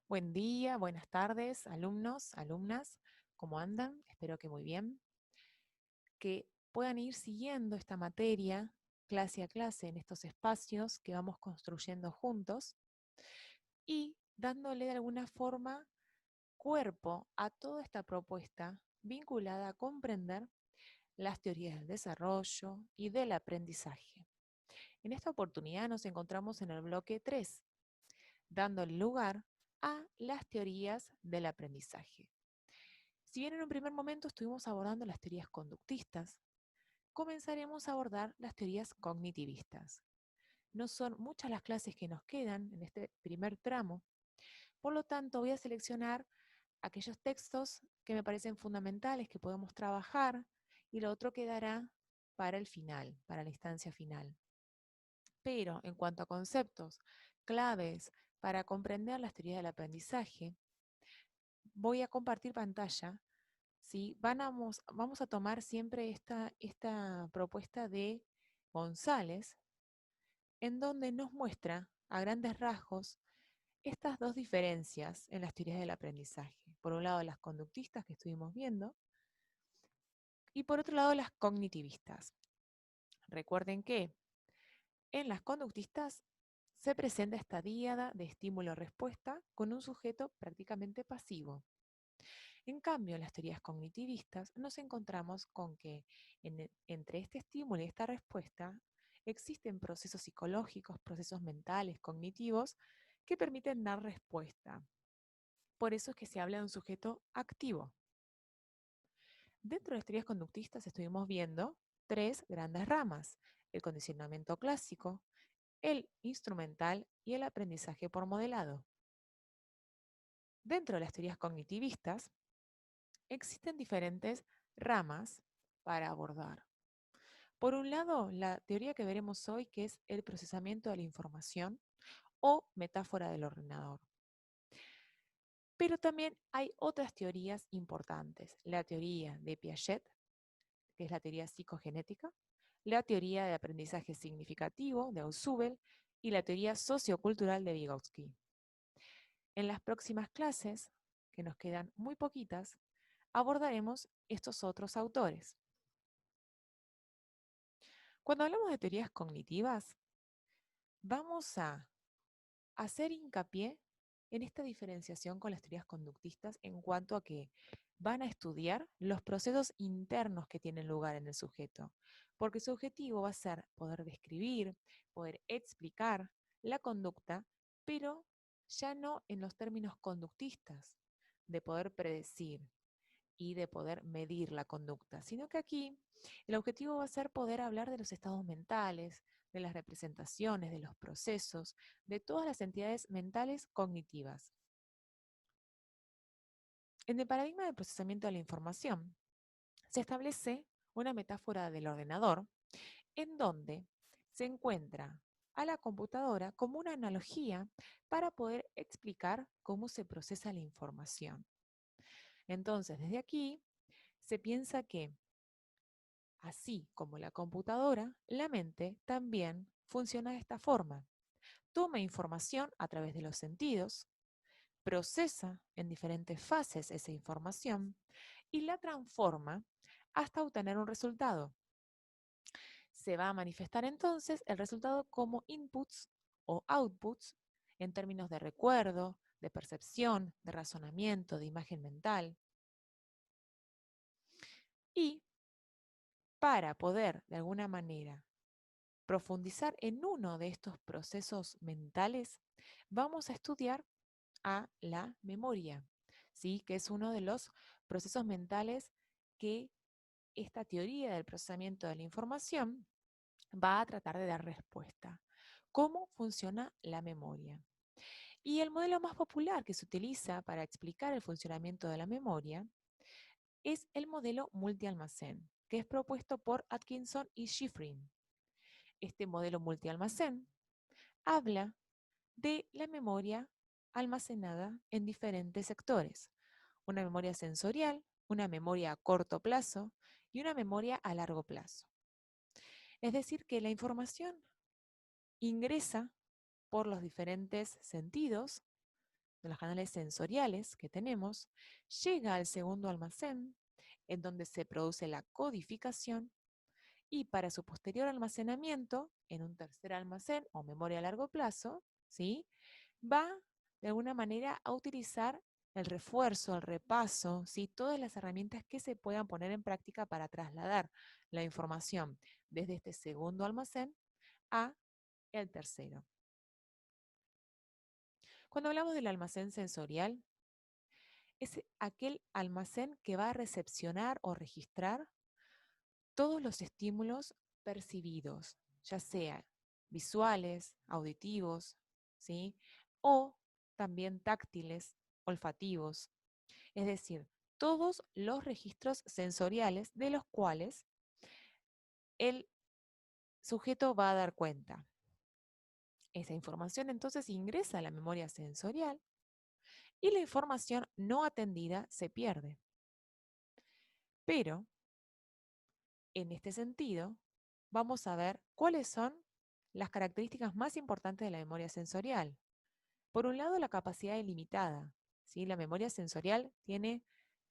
Buen día, buenas tardes, alumnos, alumnas, ¿cómo andan? Espero que muy bien. Que puedan ir siguiendo esta materia clase a clase en estos espacios que vamos construyendo juntos y dándole de alguna forma cuerpo a toda esta propuesta vinculada a comprender las teorías del desarrollo y del aprendizaje. En esta oportunidad nos encontramos en el bloque 3, dándole lugar a las teorías del aprendizaje. Si bien en un primer momento estuvimos abordando las teorías conductistas, comenzaremos a abordar las teorías cognitivistas. No son muchas las clases que nos quedan en este primer tramo, por lo tanto voy a seleccionar aquellos textos que me parecen fundamentales que podemos trabajar y lo otro quedará para el final, para la instancia final. Pero en cuanto a conceptos claves para comprender las teorías del aprendizaje, voy a compartir pantalla. ¿Sí? Vamos a tomar siempre esta propuesta de González, en donde nos muestra a grandes rasgos estas dos diferencias en las teorías del aprendizaje. Por un lado, las conductistas que estuvimos viendo, y por otro lado, las cognitivistas. Recuerden que en las conductistas se presenta esta díada de estímulo-respuesta con un sujeto prácticamente pasivo. En cambio, en las teorías cognitivistas nos encontramos con que entre este estímulo y esta respuesta existen procesos psicológicos, procesos mentales, cognitivos, que permiten dar respuesta. Por eso es que se habla de un sujeto activo. Dentro de las teorías conductistas estuvimos viendo tres grandes ramas: el condicionamiento clásico, el instrumental y el aprendizaje por modelado. Dentro de las teorías cognitivistas existen diferentes ramas para abordar. Por un lado, la teoría que veremos hoy, que es el procesamiento de la información o metáfora del ordenador. Pero también hay otras teorías importantes. La teoría de Piaget, que es la teoría psicogenética, la teoría de aprendizaje significativo de Ausubel y la teoría sociocultural de Vygotsky. En las próximas clases, que nos quedan muy poquitas, abordaremos estos otros autores. Cuando hablamos de teorías cognitivas, vamos a hacer hincapié en esta diferenciación con las teorías conductistas en cuanto a que van a estudiar los procesos internos que tienen lugar en el sujeto, porque su objetivo va a ser poder describir, poder explicar la conducta, pero ya no en los términos conductistas, de poder predecir y de poder medir la conducta, sino que aquí el objetivo va a ser poder hablar de los estados mentales, de las representaciones, de los procesos, de todas las entidades mentales cognitivas. En el paradigma del procesamiento de la información, se establece una metáfora del ordenador en donde se encuentra a la computadora como una analogía para poder explicar cómo se procesa la información. Entonces, desde aquí se piensa que, así como la computadora, la mente también funciona de esta forma. Toma información a través de los sentidos, procesa en diferentes fases esa información y la transforma hasta obtener un resultado. Se va a manifestar entonces el resultado como inputs o outputs en términos de recuerdo, de percepción, de razonamiento, de imagen mental. Y para poder, de alguna manera, profundizar en uno de estos procesos mentales, vamos a estudiar a la memoria, ¿sí? Que es uno de los procesos mentales que esta teoría del procesamiento de la información va a tratar de dar respuesta. ¿Cómo funciona la memoria? Y el modelo más popular que se utiliza para explicar el funcionamiento de la memoria es el modelo multialmacén, que es propuesto por Atkinson y Shiffrin. Este modelo multialmacén habla de la memoria almacenada en diferentes sectores: una memoria sensorial, una memoria a corto plazo y una memoria a largo plazo. Es decir, que la información ingresa por los diferentes sentidos, de los canales sensoriales que tenemos, llega al segundo almacén, en donde se produce la codificación, y para su posterior almacenamiento en un tercer almacén o memoria a largo plazo, ¿sí? Va de alguna manera a utilizar el refuerzo, el repaso, ¿sí? Todas las herramientas que se puedan poner en práctica para trasladar la información desde este segundo almacén a el tercero. Cuando hablamos del almacén sensorial, es aquel almacén que va a recepcionar o registrar todos los estímulos percibidos, ya sea visuales, auditivos, ¿sí? O también táctiles, olfativos, es decir, todos los registros sensoriales de los cuales el sujeto va a dar cuenta. Esa información entonces ingresa a la memoria sensorial y la información no atendida se pierde. Pero, en este sentido, vamos a ver cuáles son las características más importantes de la memoria sensorial. Por un lado, la capacidad ilimitada, ¿sí? La memoria sensorial tiene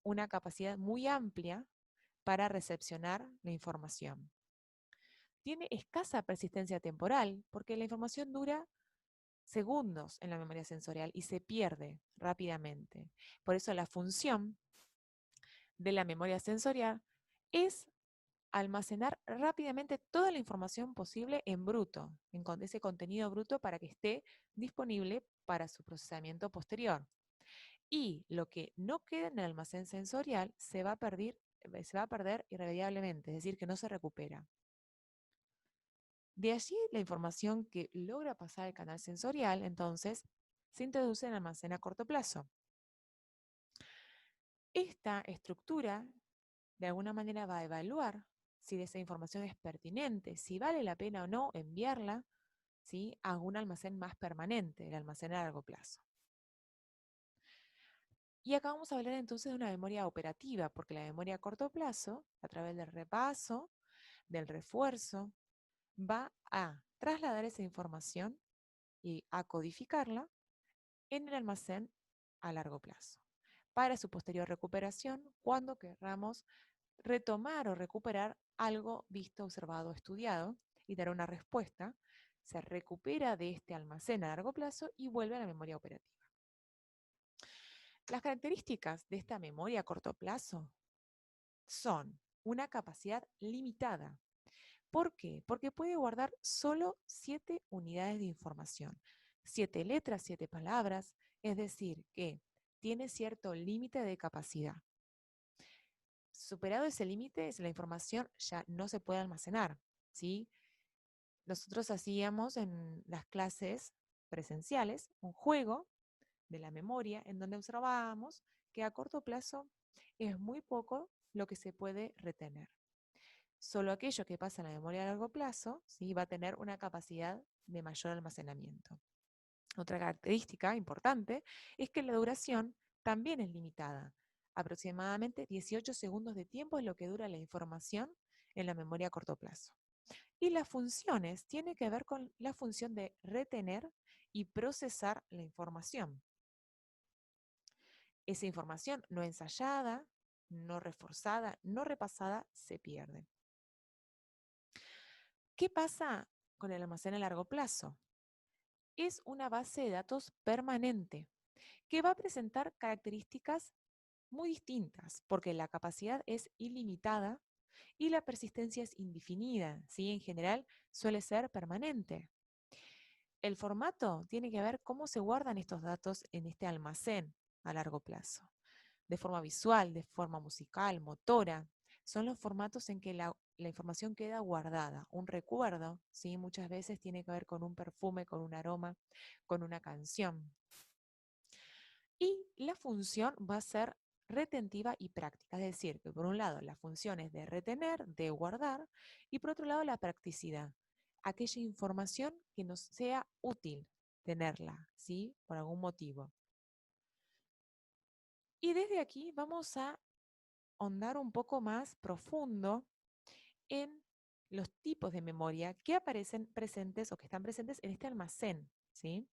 una capacidad muy amplia para recepcionar la información. Tiene escasa persistencia temporal porque la información dura segundos en la memoria sensorial y se pierde rápidamente. Por eso la función de la memoria sensorial es almacenar rápidamente toda la información posible en bruto, en ese contenido bruto para que esté disponible para su procesamiento posterior. Y lo que no queda en el almacén sensorial se va a perder irremediablemente, es decir, que no se recupera. De allí la información que logra pasar al canal sensorial, entonces, se introduce en el almacén a corto plazo. Esta estructura, de alguna manera, va a evaluar si esa información es pertinente, si vale la pena o no enviarla, ¿sí?, a un almacén más permanente, el almacén a largo plazo. Y acá vamos a hablar entonces de una memoria operativa, porque la memoria a corto plazo, a través del repaso, del refuerzo, va a trasladar esa información y a codificarla en el almacén a largo plazo, para su posterior recuperación cuando querramos retomar o recuperar algo visto, observado, estudiado y dar una respuesta. Se recupera de este almacén a largo plazo y vuelve a la memoria operativa. Las características de esta memoria a corto plazo son una capacidad limitada. ¿Por qué? Porque puede guardar solo 7 unidades de información, 7 letras, 7 palabras, es decir, que tiene cierto límite de capacidad. Superado ese límite, la información ya no se puede almacenar, ¿sí? Nosotros hacíamos en las clases presenciales un juego de la memoria en donde observábamos que a corto plazo es muy poco lo que se puede retener. Solo aquello que pasa en la memoria a largo plazo, ¿sí?, va a tener una capacidad de mayor almacenamiento. Otra característica importante es que la duración también es limitada. Aproximadamente 18 segundos de tiempo es lo que dura la información en la memoria a corto plazo. Y las funciones tienen que ver con la función de retener y procesar la información. Esa información no ensayada, no reforzada, no repasada, se pierde. ¿Qué pasa con el almacén a largo plazo? Es una base de datos permanente que va a presentar características muy distintas, porque la capacidad es ilimitada y la persistencia es indefinida, ¿sí? En general suele ser permanente. El formato tiene que ver cómo se guardan estos datos en este almacén a largo plazo. De forma visual, de forma musical, motora. Son los formatos en que la información queda guardada. Un recuerdo, ¿sí?, muchas veces tiene que ver con un perfume, con un aroma, con una canción. Y la función va a ser retentiva y práctica, es decir, que por un lado la función es de retener, de guardar, y por otro lado la practicidad, aquella información que nos sea útil tenerla, ¿sí?, por algún motivo. Y desde aquí vamos a ahondar un poco más profundo en los tipos de memoria que aparecen presentes o que están presentes en este almacén, ¿sí?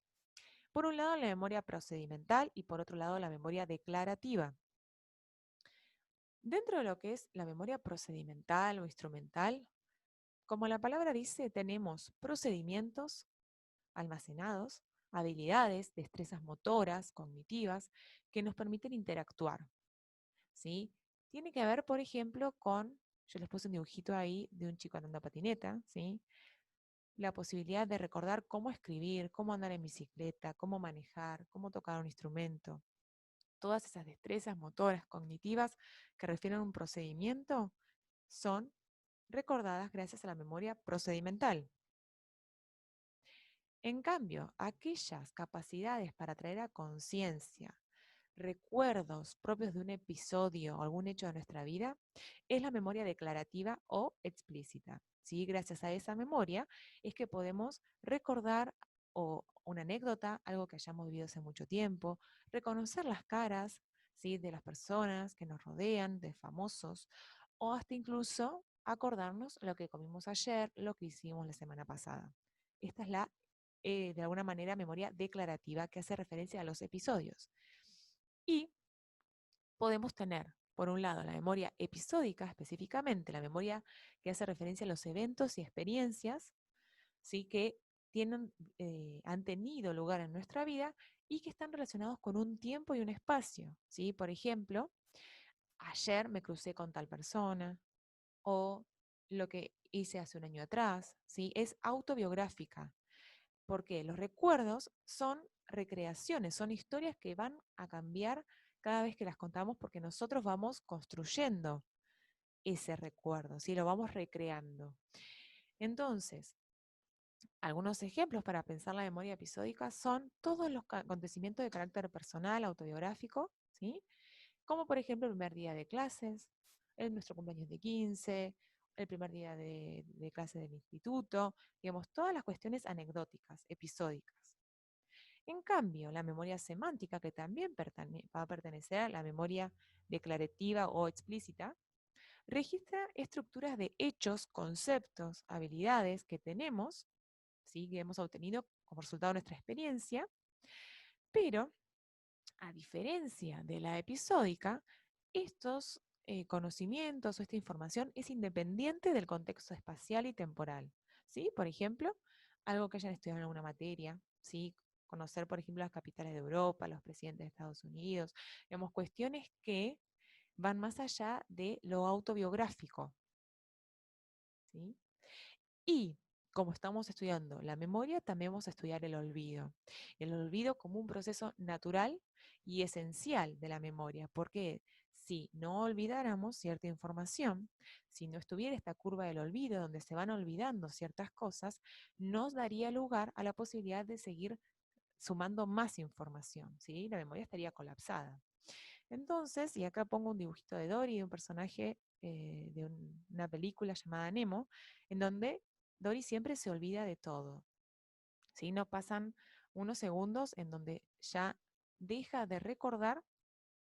Por un lado, la memoria procedimental y por otro lado, la memoria declarativa. Dentro de lo que es la memoria procedimental o instrumental, como la palabra dice, tenemos procedimientos almacenados, habilidades, destrezas motoras, cognitivas, que nos permiten interactuar, ¿sí? Tiene que ver, por ejemplo, con, yo les puse un dibujito ahí de un chico andando a patineta, ¿sí? La posibilidad de recordar cómo escribir, cómo andar en bicicleta, cómo manejar, cómo tocar un instrumento. Todas esas destrezas motoras, cognitivas que refieren a un procedimiento son recordadas gracias a la memoria procedimental. En cambio, aquellas capacidades para traer a conciencia recuerdos propios de un episodio o algún hecho de nuestra vida es la memoria declarativa o explícita. ¿Sí? Gracias a esa memoria es que podemos recordar o una anécdota, algo que hayamos vivido hace mucho tiempo, reconocer las caras, ¿sí? De las personas que nos rodean, de famosos, o hasta incluso acordarnos lo que comimos ayer, lo que hicimos la semana pasada. Esta es la, de alguna manera, memoria declarativa que hace referencia a los episodios. Y podemos tener, por un lado, la memoria episódica, específicamente la memoria que hace referencia a los eventos y experiencias, ¿sí? Que han tenido lugar en nuestra vida y que están relacionados con un tiempo y un espacio. ¿Sí? Por ejemplo, ayer me crucé con tal persona o lo que hice hace un año atrás. ¿Sí? Es autobiográfica porque los recuerdos son recreaciones, son historias que van a cambiar cada vez que las contamos porque nosotros vamos construyendo ese recuerdo, ¿sí? Lo vamos recreando. Entonces, algunos ejemplos para pensar la memoria episódica son todos los acontecimientos de carácter personal, autobiográfico, ¿sí? Como por ejemplo el primer día de clases, nuestro cumpleaños de 15, el primer día de clase del instituto, digamos, todas las cuestiones anecdóticas, episódicas. En cambio, la memoria semántica, que también va a pertenecer a la memoria declarativa o explícita, registra estructuras de hechos, conceptos, habilidades que tenemos, ¿sí? Que hemos obtenido como resultado de nuestra experiencia, pero a diferencia de la episódica, estos conocimientos o esta información es independiente del contexto espacial y temporal. ¿Sí? Por ejemplo, algo que hayan estudiado en alguna materia, ¿sí? Conocer, por ejemplo, las capitales de Europa, los presidentes de Estados Unidos, digamos, cuestiones que van más allá de lo autobiográfico. ¿Sí? Y como estamos estudiando la memoria, también vamos a estudiar el olvido. El olvido como un proceso natural y esencial de la memoria, porque si no olvidáramos cierta información, si no estuviera esta curva del olvido donde se van olvidando ciertas cosas, nos daría lugar a la posibilidad de seguir sumando más información, ¿sí? La memoria estaría colapsada. Entonces, y acá pongo un dibujito de Dory, de un personaje de una película llamada Nemo, en donde Dory siempre se olvida de todo. ¿Sí? No pasan unos segundos en donde ya deja de recordar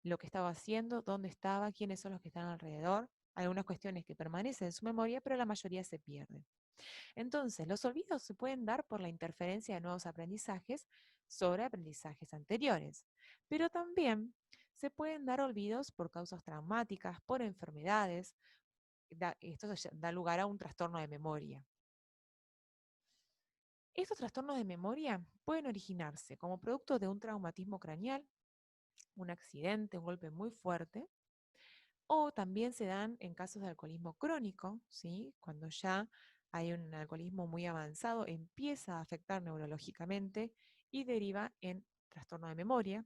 lo que estaba haciendo, dónde estaba, quiénes son los que están alrededor. Hay algunas cuestiones que permanecen en su memoria, pero la mayoría se pierden. Entonces, los olvidos se pueden dar por la interferencia de nuevos aprendizajes sobre aprendizajes anteriores, pero también se pueden dar olvidos por causas traumáticas, por enfermedades. Esto da lugar a un trastorno de memoria. Estos trastornos de memoria pueden originarse como producto de un traumatismo craneal, un accidente, un golpe muy fuerte, o también se dan en casos de alcoholismo crónico, ¿sí? Cuando ya hay un alcoholismo muy avanzado, empieza a afectar neurológicamente y deriva en trastorno de memoria,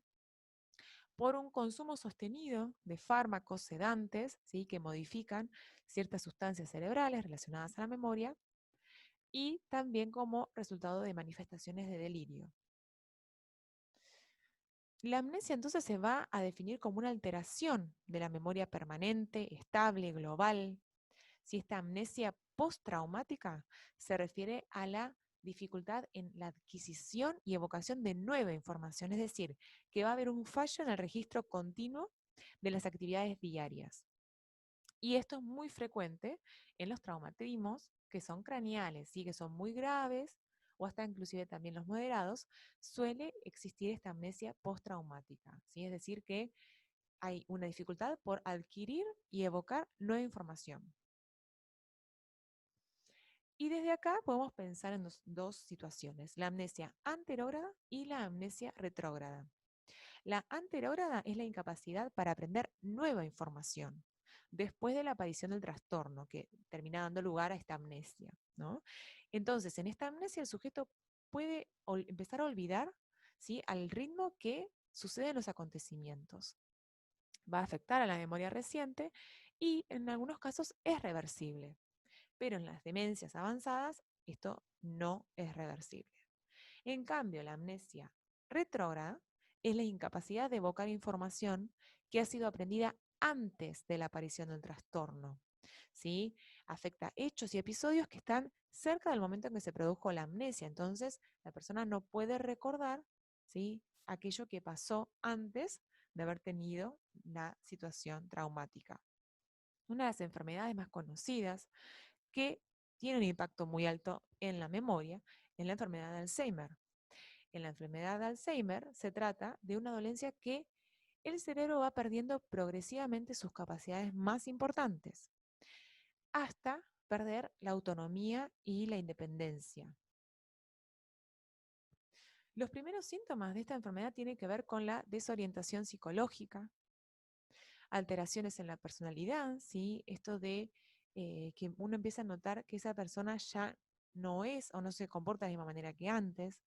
por un consumo sostenido de fármacos sedantes, ¿sí? Que modifican ciertas sustancias cerebrales relacionadas a la memoria, y también como resultado de manifestaciones de delirio. La amnesia entonces se va a definir como una alteración de la memoria permanente, estable, global. Si esta amnesia postraumática se refiere a la dificultad en la adquisición y evocación de nueva información, es decir, que va a haber un fallo en el registro continuo de las actividades diarias. Y esto es muy frecuente en los traumatismos que son craneales, ¿sí? Que son muy graves o hasta inclusive también los moderados, suele existir esta amnesia postraumática, ¿sí? Es decir, que hay una dificultad por adquirir y evocar nueva información. Y desde acá podemos pensar en dos situaciones, la amnesia anterógrada y la amnesia retrógrada. La anterógrada es la incapacidad para aprender nueva información después de la aparición del trastorno que termina dando lugar a esta amnesia, ¿no? Entonces, en esta amnesia el sujeto puede empezar a olvidar, ¿sí?, al ritmo que suceden los acontecimientos. Va a afectar a la memoria reciente y en algunos casos es reversible, pero en las demencias avanzadas esto no es reversible. En cambio, la amnesia retrógrada es la incapacidad de evocar información que ha sido aprendida antes de la aparición del trastorno, ¿sí? Afecta hechos y episodios que están cerca del momento en que se produjo la amnesia. Entonces, la persona no puede recordar, ¿sí?, aquello que pasó antes de haber tenido la situación traumática. Una de las enfermedades más conocidas que tiene un impacto muy alto en la memoria es la enfermedad de Alzheimer. En la enfermedad de Alzheimer se trata de una dolencia que el cerebro va perdiendo progresivamente sus capacidades más importantes, hasta perder la autonomía y la independencia. Los primeros síntomas de esta enfermedad tienen que ver con la desorientación psicológica, alteraciones en la personalidad, ¿sí? Esto de que uno empieza a notar que esa persona ya no es o no se comporta de la misma manera que antes.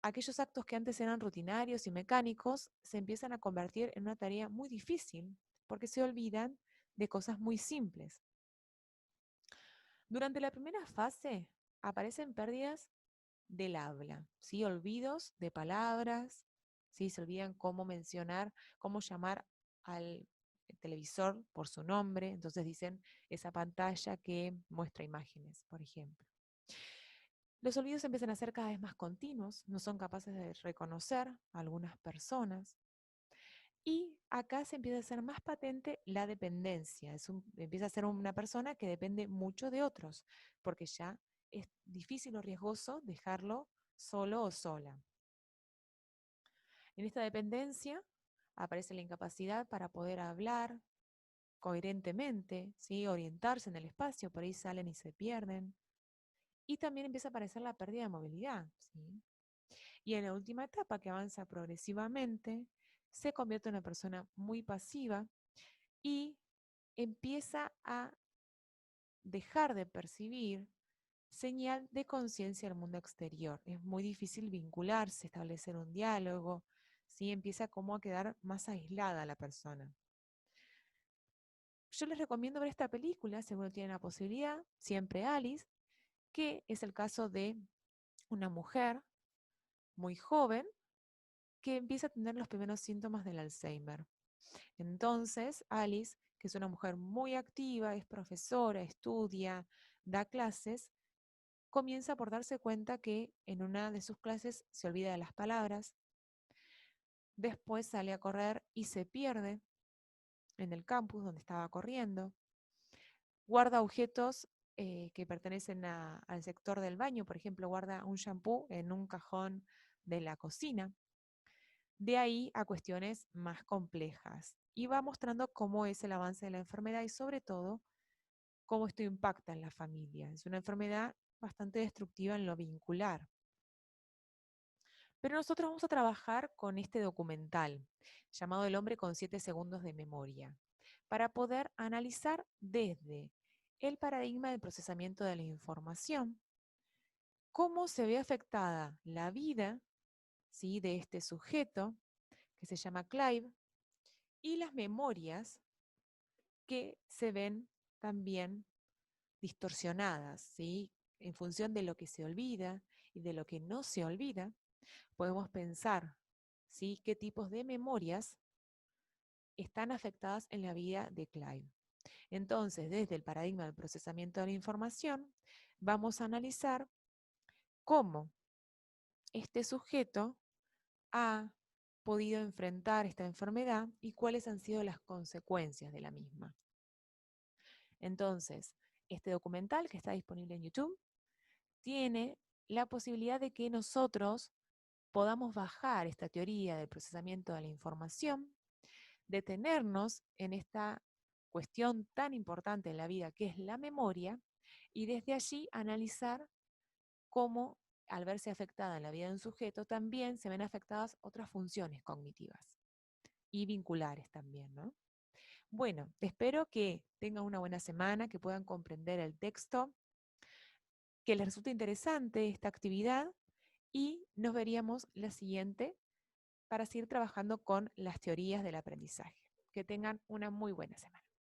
Aquellos actos que antes eran rutinarios y mecánicos se empiezan a convertir en una tarea muy difícil porque se olvidan de cosas muy simples. Durante la primera fase aparecen pérdidas del habla, ¿sí? Olvidos de palabras, ¿sí? Se olvidan cómo mencionar, cómo llamar al televisor por su nombre, entonces dicen esa pantalla que muestra imágenes, por ejemplo. Los olvidos empiezan a ser cada vez más continuos, no son capaces de reconocer a algunas personas. Y acá se empieza a hacer más patente la dependencia. Empieza a ser una persona que depende mucho de otros, porque ya es difícil o riesgoso dejarlo solo o sola. En esta dependencia aparece la incapacidad para poder hablar coherentemente, ¿sí?, orientarse en el espacio, por ahí salen y se pierden. Y también empieza a aparecer la pérdida de movilidad, ¿sí? Y en la última etapa, que avanza progresivamente, se convierte en una persona muy pasiva y empieza a dejar de percibir señal de conciencia del mundo exterior. Es muy difícil vincularse, establecer un diálogo, ¿sí? Empieza como a quedar más aislada la persona. Yo les recomiendo ver esta película, si uno tiene la posibilidad, Siempre Alice, que es el caso de una mujer muy joven que empieza a tener los primeros síntomas del Alzheimer. Entonces, Alice, que es una mujer muy activa, es profesora, estudia, da clases, comienza por darse cuenta que en una de sus clases se olvida de las palabras, después sale a correr y se pierde en el campus donde estaba corriendo, guarda objetos que pertenecen al sector del baño, por ejemplo, guarda un shampoo en un cajón de la cocina. De ahí a cuestiones más complejas. Y va mostrando cómo es el avance de la enfermedad y sobre todo cómo esto impacta en la familia. Es una enfermedad bastante destructiva en lo vincular. Pero nosotros vamos a trabajar con este documental llamado El hombre con 7 segundos de memoria, para poder analizar desde el paradigma del procesamiento de la información, cómo se ve afectada la vida, ¿sí?, de este sujeto, que se llama Clive, y las memorias que se ven también distorsionadas, ¿sí? En función de lo que se olvida y de lo que no se olvida, podemos pensar, ¿sí?, qué tipos de memorias están afectadas en la vida de Clive. Entonces, desde el paradigma del procesamiento de la información, vamos a analizar cómo este sujeto ha podido enfrentar esta enfermedad y cuáles han sido las consecuencias de la misma. Entonces, este documental, que está disponible en YouTube, tiene la posibilidad de que nosotros podamos bajar esta teoría del procesamiento de la información, detenernos en esta cuestión tan importante en la vida que es la memoria, y desde allí analizar cómo, al verse afectada en la vida de un sujeto, también se ven afectadas otras funciones cognitivas y vinculares también, ¿no? Bueno, espero que tengan una buena semana, que puedan comprender el texto, que les resulte interesante esta actividad y nos veríamos la siguiente para seguir trabajando con las teorías del aprendizaje. Que tengan una muy buena semana.